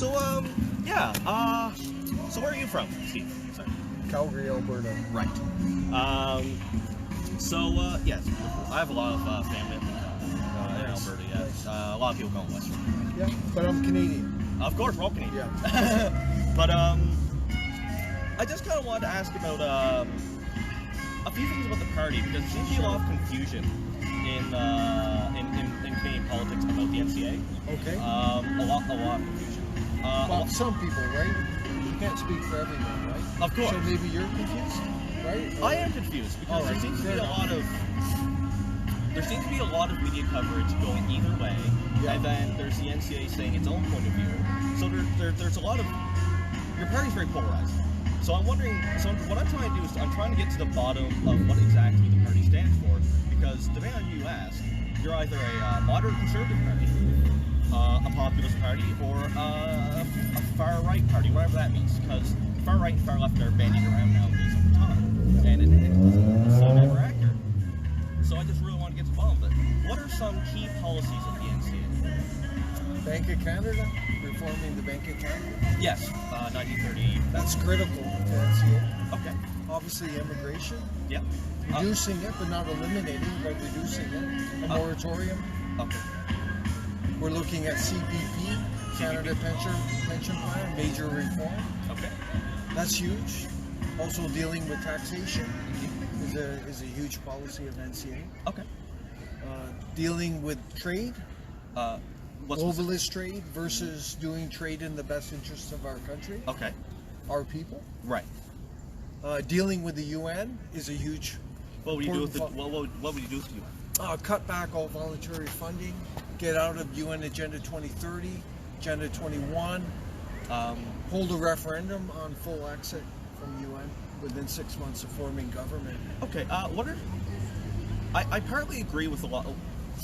Yeah. So where are you from, Steve? Sorry. Calgary, Alberta. Right. Yes, I have a lot of family up in Alberta. Yes. A lot of people call it Western. Yeah, but I'm Canadian. Of course, we're all Canadian. Yeah. But I just kind of wanted to ask about a few things about the party, because there seems to be a lot of confusion in Canadian politics about the NCA. Okay. A lot of confusion. Well, some people, right? You can't speak for everyone, right? Of course. So maybe you're confused, right? I am confused because there seems to be a lot of media coverage going either way, and then there's the NCA saying its own point of view. So there's a lot of, your party's very polarized. So I'm wondering, what I'm trying to do is I'm trying to get to the bottom of what exactly the party stands for, because depending on who you ask, you're either a moderate conservative party, a populist party, or a far-right party, whatever that means, because far-right and far-left are bandied around nowadays all the time, and it doesn't seem ever accurate. So I just really want to get to the bottom of it. What are some key policies of the NCA? Bank of Canada? Reforming the Bank of Canada? Yes, 1930. That's critical to NCA. Okay. Obviously, immigration. Yep. Reducing it, but not eliminating, but reducing it. A moratorium. Okay. We're looking at CPP, Canada Pension Plan, major reform. Okay. That's huge. Also dealing with taxation is a huge policy of NCA. Okay. Dealing with trade, globalist trade versus doing trade in the best interests of our country. Okay. Our people. Right. Dealing with the UN is a huge. What would you do with the what would you do with the UN? Cut back all voluntary funding. Get out of UN Agenda 2030, Agenda 21. Hold a referendum on full exit from UN within 6 months of forming government. Okay. I partly agree with a lot.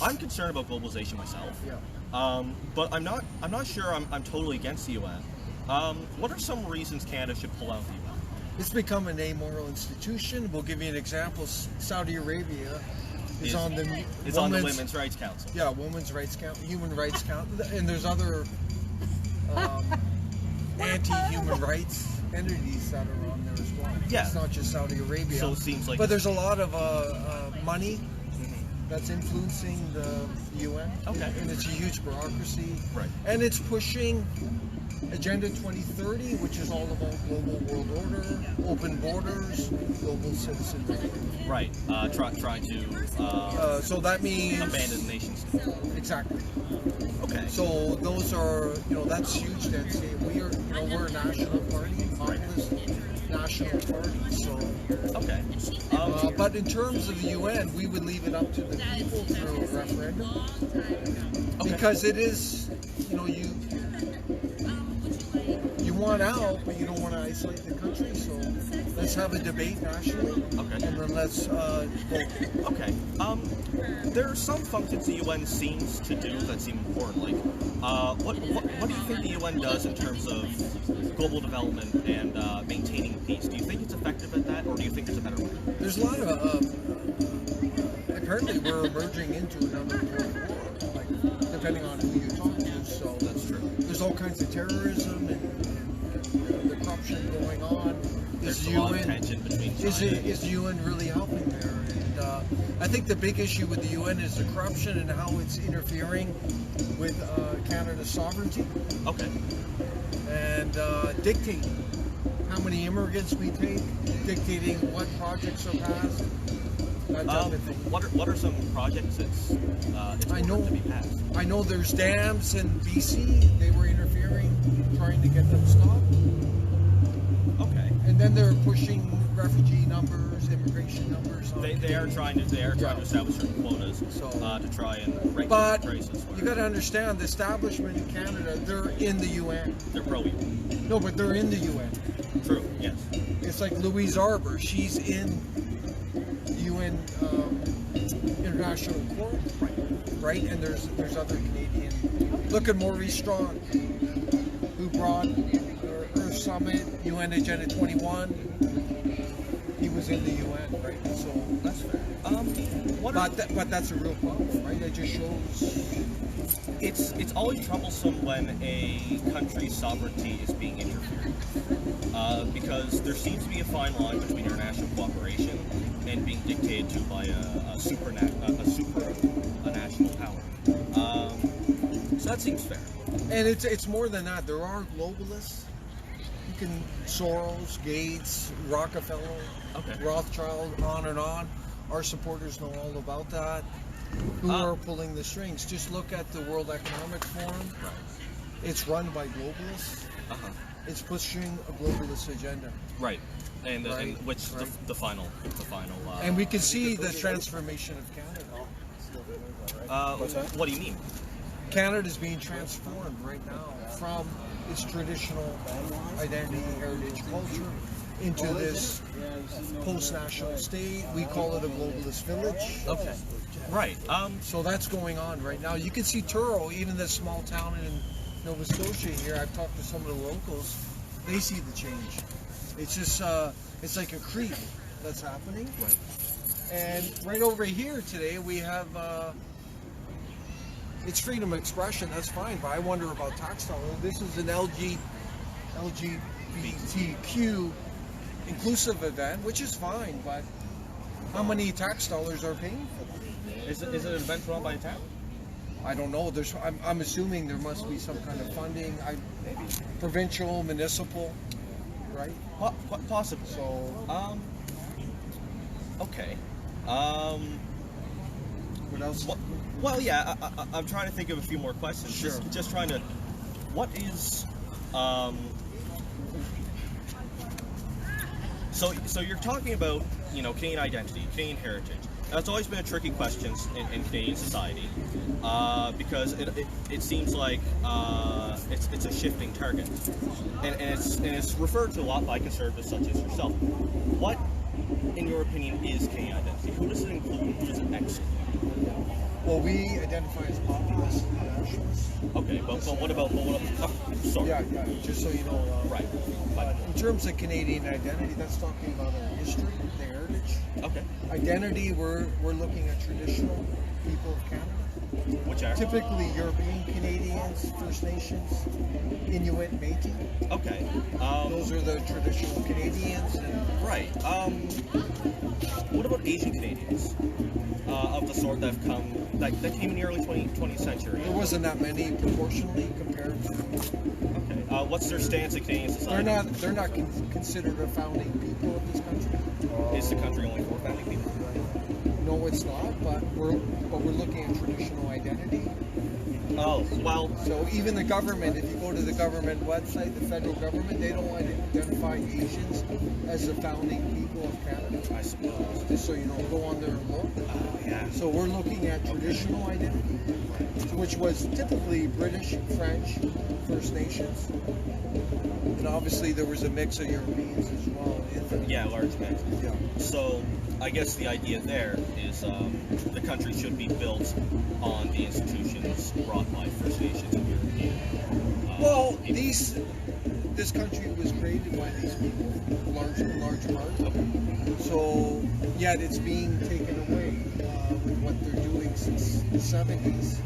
I'm concerned about globalization myself. Yeah. But I'm not sure I'm totally against the UN. What are some reasons Canada should pull out of the UN? It's become an amoral institution. We'll give you an example. Saudi Arabia is on the Women's Rights Council. Yeah, Women's Rights Council, Human Rights Council, and there's other anti-human rights entities that are on there as well. Yeah. It's not just Saudi Arabia. So it seems like. But there's a lot of money that's influencing the UN. Okay. And it's a huge bureaucracy. Right. And it's pushing Agenda 2030, which is all about global world order, open borders, global citizenry. Right. Trying to. So that means abandon nation state. Exactly. Okay. So those are, that's huge. That's we're a national party, populist national party. So. Okay. But in terms of the UN, we would leave it up to the people through a referendum, because it is, you want out, but you don't want to isolate the country. So let's have a debate nationally, okay, and then let's vote. Okay. There are some functions the UN seems to do that seem important. Like, what do you think the UN does in terms of global development and maintaining peace? Do you think it's effective at that, or do you think there's a better way? There's a lot of apparently we're emerging into another world war, like, depending on who you talk to. So that's true. There's all kinds of terrorism and the corruption going on. There's a lot of tension between is the UN really helping there? And I think the big issue with the UN is the corruption and how it's interfering with Canada's sovereignty. Okay. And dictating how many immigrants we take, dictating what projects are passed, that type of thing. What are some projects it's to be passed? I know there's dams in BC. They were interfering, trying to get them stopped. Okay. And then they're pushing refugee numbers, immigration numbers. They are trying to establish certain quotas to try and regulate the crisis. You got to understand, the establishment in Canada, they're in the UN. They're pro-UN. No, but they're in the UN. True. Yes. It's like Louise Arbour. She's in UN International Court. Right. And there's other Canadian. Look at Maurice Strong, who brought Earth Summit, UN Agenda 21. He was in the UN, right? So that's fair. But that's a real problem, right? It just shows it's always troublesome when a country's sovereignty is being interfered, because there seems to be a fine line between international cooperation and being dictated to by a national power. So that seems fair. And it's more than that. There are globalists. You can Soros, Gates, Rockefeller, Rothschild, on and on. Our supporters know all about that. Who are pulling the strings? Just look at the World Economic Forum. It's run by globalists. It's pushing a globalist agenda. Right. And which the final. And we can see the transformation of Canada. What do you mean? Canada is being transformed right now from its traditional identity, heritage, culture into this post-national state. We call it a globalist village. Okay. Right. So that's going on right now. You can see Truro, even this small town in Nova Scotia here. I've talked to some of the locals. They see the change. It's just, it's like a creep that's happening. Right. And right over here today, we have, it's freedom of expression, that's fine, but I wonder about tax dollars. This is an LGBTQ inclusive event, which is fine, but how many tax dollars are paying for that? Is it an event run by a town? I don't know. I'm assuming there must be some kind of funding, maybe provincial, municipal, right? Possible. So, okay. What else? Well, yeah, I'm trying to think of a few more questions. Sure. Just trying to. What is? So you're talking about, Canadian identity, Canadian heritage. That's always been a tricky question in Canadian society, because it seems like it's a shifting target, and it's referred to a lot by conservatives such as yourself. What, in your opinion, is Canadian identity? Who does it include? Who does it exclude? Well, we identify as populist nationalists. Okay, but what about? Sorry. Yeah, just so you know. Right. In terms of Canadian identity, that's talking about our history, the heritage. Okay. Identity, we're looking at traditional people of Canada. Which are? Typically European Canadians, First Nations, Inuit, Métis. Okay. Those are the traditional Canadians. Right. What about Asian Canadians? Of the sort that came in the early 20th century. There wasn't that many proportionally compared to. Okay. What's their stance in Canadian society? They're not considered a founding people of this country. Is the country only for founding people? No, it's not. But we're looking at traditional identity. Oh, well. So even the government, if you go to the government website, the federal government, they don't identify Asians as the founding people of Canada. I suppose. Just so you know, go on there and look. Yeah. So we're looking at traditional identity, which was typically British, French, First Nations. And obviously there was a mix of Europeans as well. Yeah, large mix. Yeah. So I guess the idea there is the country should be built on the institutions brought by First Nations and European. Well, this country was created by these people, large part. So, yet it's being taken away with what they're doing since the 70s.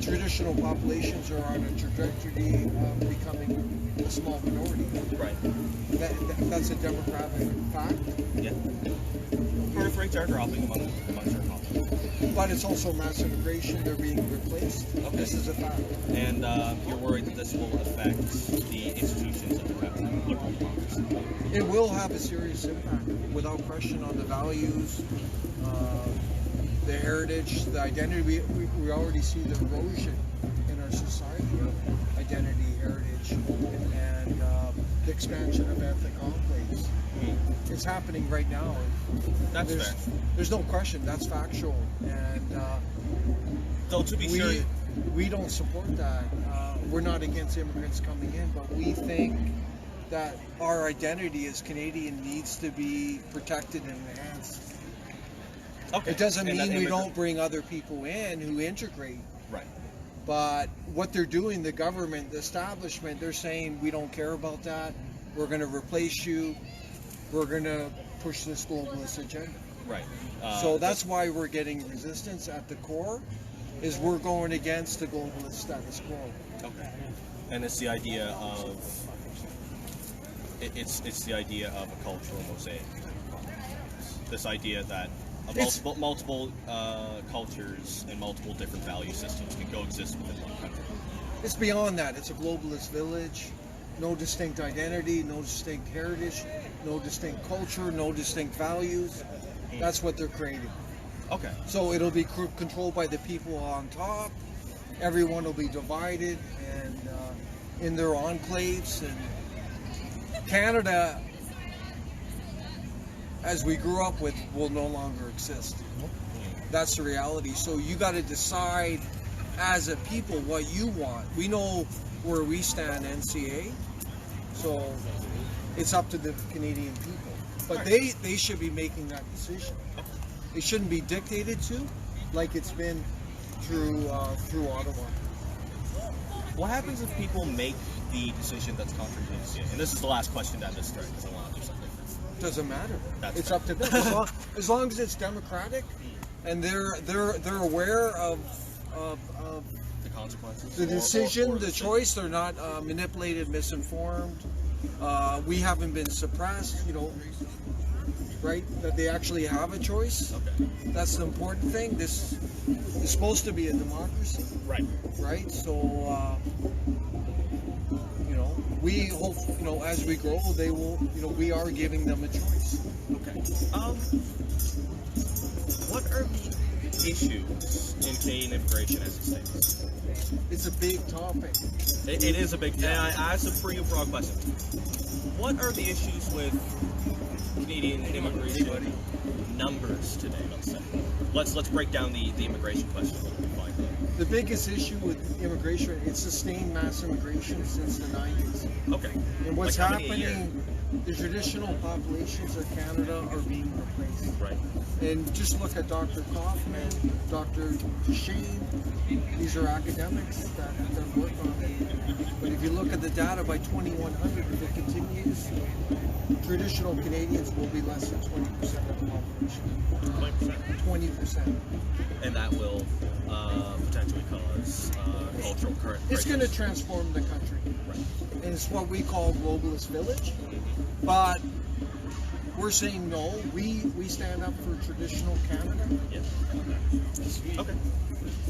Traditional populations are on a trajectory of becoming a small minority. Right. That's a demographic fact. Yeah. Birth rates are dropping amongst our population. But it's also mass immigration. They're being replaced. Okay. This is a fact. And you're worried that this will affect the institutions of the liberal democracy. It will have a serious impact, without question, on the values, the heritage, the identity. We already see the erosion in our society of identity, heritage, and the expansion of ethnic enclaves. It's happening right now. That's fair. There's no question. That's factual. And though to be sure, we don't support that. We're not against immigrants coming in, but we think that our identity as Canadian needs to be protected and enhanced. okay. It doesn't And mean that we don't bring other people in who integrate. Right. But what they're doing, the government, the establishment, they're saying we don't care about that. We're going to replace you. We're going to push this globalist agenda. Right. So that's why we're getting resistance at the core. is we're going against the globalist status quo. Okay. And it's the idea of it's the idea of a cultural mosaic. This idea that multiple cultures and multiple different value systems can coexist within one country. It's beyond that. It's a globalist village. No distinct identity, no distinct heritage, no distinct culture, no distinct values. That's what they're creating. Okay. So it'll be controlled by the people on top. Everyone will be divided and in their enclaves. And Canada, as we grew up with, will no longer exist. That's the reality. So you got to decide as a people what you want. We know where we stand, NCA. So it's up to the Canadian people. But they should be making that decision. It shouldn't be dictated to like it's been through Ottawa. What happens if people make the decision that's contrary to the NCA? And this is the last question down this stretch because I want to do something different. Doesn't matter. It's fair. up to them. As long as it's democratic and they're aware of The consequences. the decision, or the choice. They're not manipulated, misinformed. We haven't been suppressed, right? That they actually have a choice. Okay. That's the important thing. This is supposed to be a democracy, Right. right? So, we hope, as we grow, they will, we are giving them a choice. Okay. What are the issues in Canadian immigration as it stands? It's a big topic. It is a big. And I asked a pretty broad question. What are the issues with Canadian immigration numbers today? Let's say. Let's break down the immigration question a little bit. The biggest issue with immigration, it's sustained mass immigration since the 90s. Okay. And what's Like how many a year? happening, the traditional populations of Canada are being replaced. Right. And just look at Dr. Kaufman, Dr. Shane. These are academics that work on it. But if you look at the data by 2100, if it continues, traditional Canadians will be less than 20% of the population. 20%. 20%. And that will potentially cause cultural current. It's going to transform the country. Right. And it's what we call globalist village. But we're saying no. We stand up for traditional Canada. Yeah. Okay.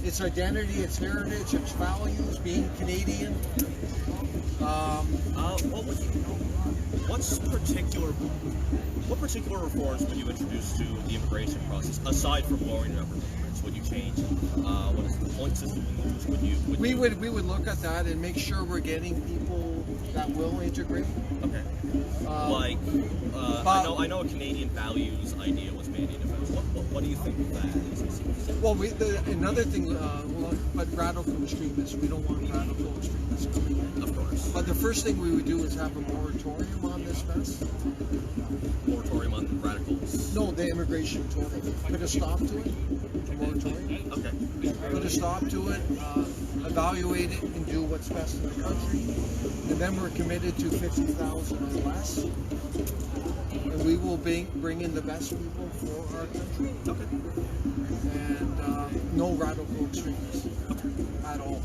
Its identity, its heritage, its values, being Canadian. What particular reforms would you introduce to the immigration process aside from lowering the number of immigrants? Would you change what is the point system? We would look at that and make sure we're getting people that will integrate. Okay. I know a Canadian values idea was mandated. What do you think of that? Well, another thing, but radical extremists, we don't want radical extremists coming in. Of course. But the first thing we would do is have a moratorium on this mess. Moratorium on radicals. No, the immigration total. Put a stop to it. Moratorium. Okay. Put a stop to it, evaluate it, and do what's best in the country. And then we're committed to 50,000 or less. And we will bring in the best people for our country. Okay. And no radical extremists at all.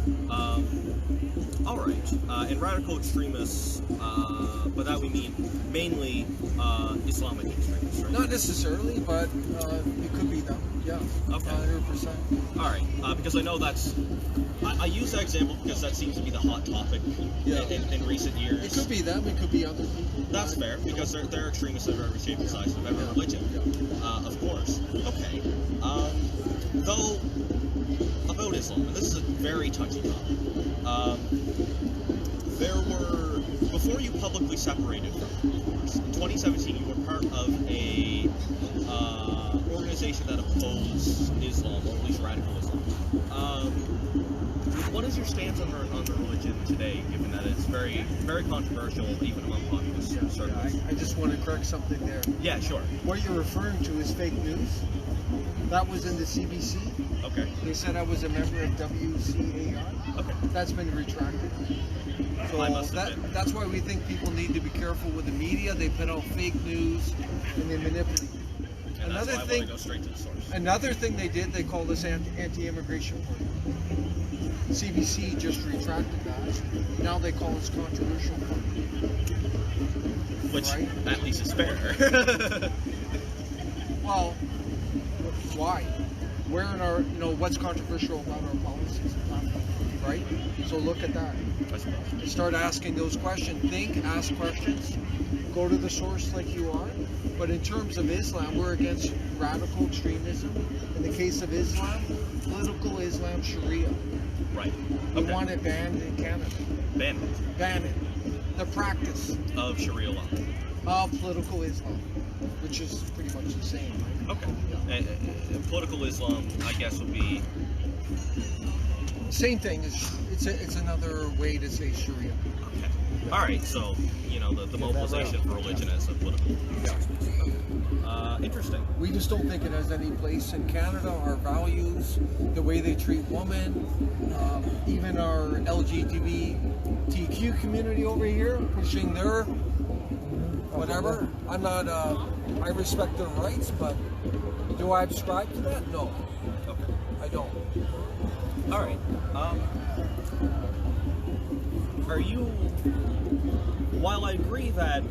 All right. And radical extremists, by that we mean mainly Islamic extremists, right? Not necessarily, but it could be them. Yeah. Okay. 100%. All right. Because I know that's. I use that example because that seems to be the hot topic in recent years. It could be them. It could be other people. That's fair because there are extremists of every shape and size of every religion. Of course. Okay. Though about Islam, and this is a very touchy topic. There were, before you publicly separated from it, of course, in 2017 you were part of a organization that opposed Islam, or at least radical Islam. What is your stance on the religion today, given that it's very, very controversial, even among populist circles? I just want to correct something there. Yeah, sure. What you're referring to is fake news. That was in the CBC. Okay. They said I was a member of WCAI. Okay. That's been retracted. So I must have been. that's why we think people need to be careful with the media. They put out fake news and they manipulate. And Another why I thing, want to go straight to the source. another thing they did, they called us anti-immigration party. CBC just retracted that. Now they call us controversial party. Which right? at least is fair. Well, why? Where in our, what's controversial about our policies and platform, right? So look at that. Start asking those questions. Think, ask questions. Go to the source like you are. But in terms of Islam, we're against radical extremism. In the case of Islam, political Islam, Sharia. Right. We want it banned in Canada. Ban Ban it. The practice of Sharia law. Of political Islam, which is pretty much the same, right? Okay. Yeah. Political Islam, I guess, would be same thing. It's another way to say Sharia. Okay. All right. So the mobilization for religion as a political. Yeah. Interesting. We just don't think it has any place in Canada. Our values, the way they treat women, even our LGBTQ community over here, pushing their whatever. I'm not. I respect their rights, but do I subscribe to that? No. Okay. I don't. All right. Are you? While I agree that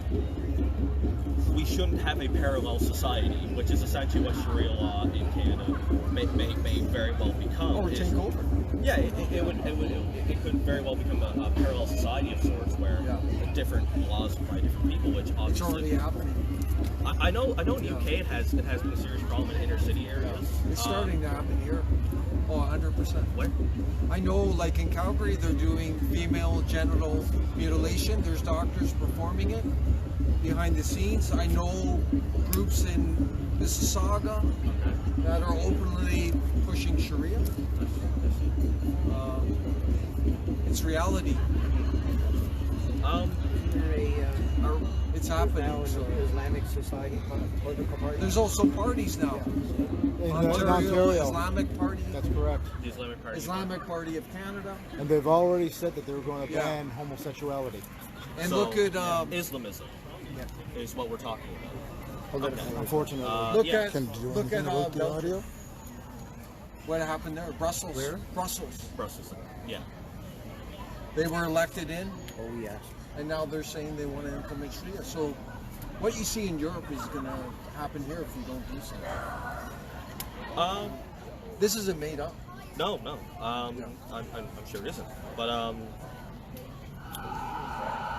we shouldn't have a parallel society, which is essentially what Sharia law in Canada may very well become. Or take over. Yeah, it could very well become a parallel society of sorts where different laws apply to different people, which obviously it's already happening. I know in the UK it has been a serious problem in inner city areas. It's starting to happen here. Oh, 100%. Where? I know, like in Calgary, they're doing female genital mutilation. There's doctors performing it behind the scenes. I know groups in Mississauga that are openly pushing Sharia. It's reality. It's happening. Now in the Islamic Society political party. There's also parties now. In Ontario Islamic Party. That's correct. The Islamic Party. Islamic Party of Canada. And they've already said that they were going to ban homosexuality. And so, look at Islamism is what we're talking about. Okay. Unfortunately. Look yeah. at the audio. What happened there? Brussels. Where? Brussels. Yeah. They were elected in, Oh yes. and now they're saying they want to implement Sharia. So, what you see in Europe is going to happen here if you don't do something. This isn't made up. No. I'm sure it isn't. But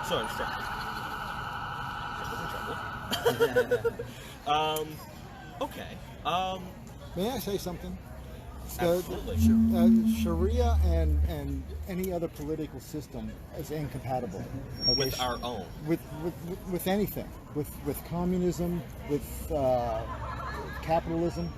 sorry, I'm distracted. Okay. May I say something? Absolutely. Sharia and any other political system is incompatible. Okay? With our own. With anything. With communism, with capitalism,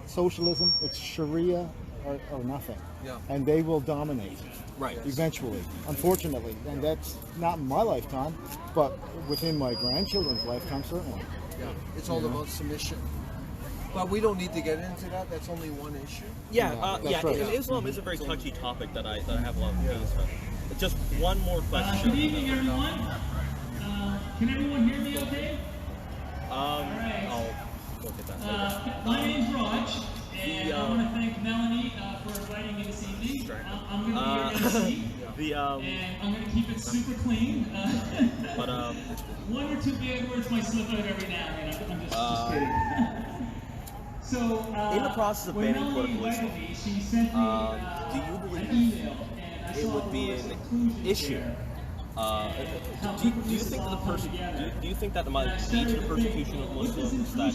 socialism, it's Sharia or nothing. Yeah. And they will dominate. Right. Eventually, unfortunately. And that's not in my lifetime, but within my grandchildren's lifetime, certainly. Yeah. It's all about submission. But we don't need to get into that. That's only one issue. Yeah, that's right. And Islam is a very touchy topic that I have a lot of feelings about. Just one more question. Good evening, everyone. Can everyone hear me okay? I'll look at that later. My name's Raj, and I want to thank Melanie for inviting me this evening. I'm going to be your MC, and I'm going to keep it super clean. But one or two bad words might slip out every now and then. I'm just kidding. So, in the process of banning political Islam, me, she sent me do you believe an email, and I it would be an issue? Do you think that do you think that it might lead to the persecution of Muslims that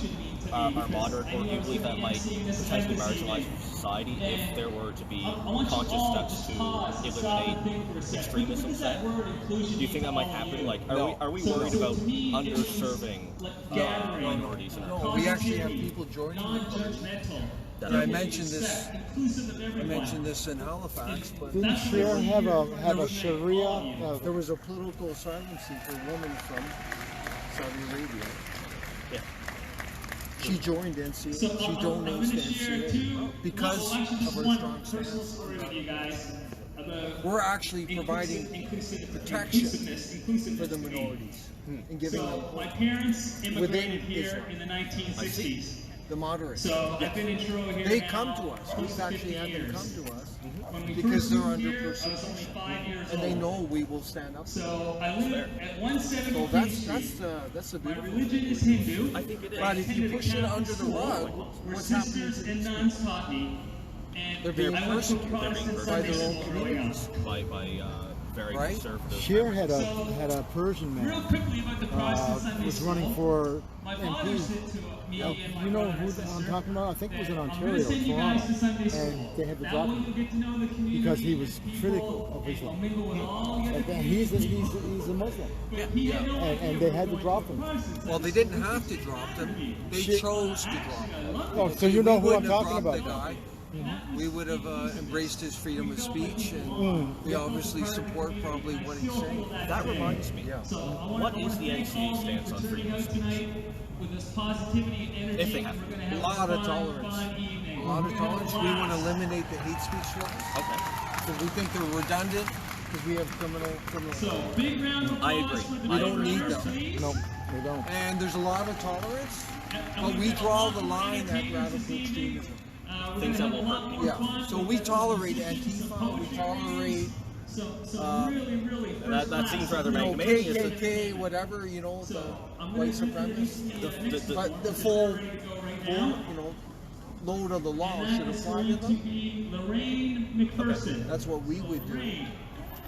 are moderate, or do you believe that might potentially marginalize society if there were to be conscious steps to eliminate extremism? Do you think that might happen? Like, are we worried about underserving minorities? No, we actually have people joining the party. And I mentioned this. I mentioned this in Halifax, but Didn't Sharia have a Sharia? there was a political asylum seeker woman from Saudi Arabia. Yeah. She joined NCA. She donates to NCA because of her strong stance. We're actually providing protection for the minorities and giving them my parents immigrated here Islam. in the 1960s. the moderates. So I've been in Truro here. They now come to us. close We've to actually 50 had them years. come to us When we because first they're moved under here, I was only persecution, 5 years and old. they know we will stand up. So I live at 170 So King that's Street. the My beautiful religion thing. is Hindu. I think it is. But if you attended a push it Catholic under the school rug, where what's happening sisters to and these nuns taught me. And They're being I went to a persecuted Protestant by Sunday their own school growing up. communities. by very Right? conservative. Cher had So, a Persian Real man quickly about the Protestant Sunday was school. running for My father MP. said to me and my You know brother who and sister, I'm talking about? I think it was in that I'm Ontario, gonna send you guys to Sunday Toronto, school. and they had to That drop way him you'll get to know the community, because he was people, critical of and Islam. mingle with all the other And he's communities. a Muslim. But he had no idea And they had to we were drop going him. to Protestant Well, they Sunday didn't have to drop them. They Shit. chose to drop them. Oh, so you know We who I'm wouldn't have talking dropped about. the guy. We would have embraced his freedom of speech, and we obviously support probably what he's saying. That reminds me. Yeah. So I What wanna is the thank NCA all of you stance for on turning freedom of out speech? tonight with this positivity and energy. If they have. We're gonna have A lot of fun, tolerance. fun evening. A lot of We're gonna tolerance. have We a want to blast. eliminate the hate speech laws Okay. because we think they're redundant because we have criminal. So big round of I applause agree. for the We don't need runners, them. please. No, they don't. And there's a lot of tolerance, And but we've we got a draw lot the more line at entertainers radical this evening. extremism. We're Things gonna that have a will lot hurt more Yeah. fun. So We've we got tolerate musicians, some Antifa. We poetry tolerate. readings. So really That first seems class. rather You know, magnanimous. Is it? KKK, whatever, you know, the So I'm gonna white introduce supremacists. The- But the full, ready to go right full, now. you know, load of the law And should that is apply to going to them. be Lorraine McPherson. That's what we would do. Lorraine.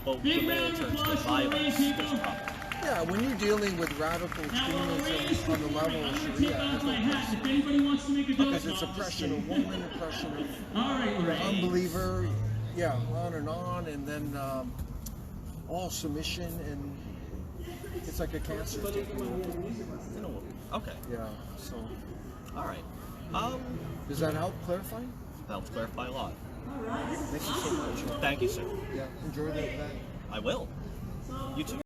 Well, Big the round man of turns to applause for violence. Lorraine, There's a people. problem. Yeah, when you're dealing with radical Now, while Lorraine is extremism on the performing, level I'm of going to take Sharia, off there's my no hat. If anybody wants to make a joke, because it's no, I'm just oppression of kidding. woman, oppression of All right, Lorraine. unbeliever, yeah, on, and then all submission, and it's like a cancer. You know, okay. Yeah, so All right. does that help clarify? That helps clarify a lot. Thank you so much. Thank you, sir. Yeah, enjoy that event. I will. You too.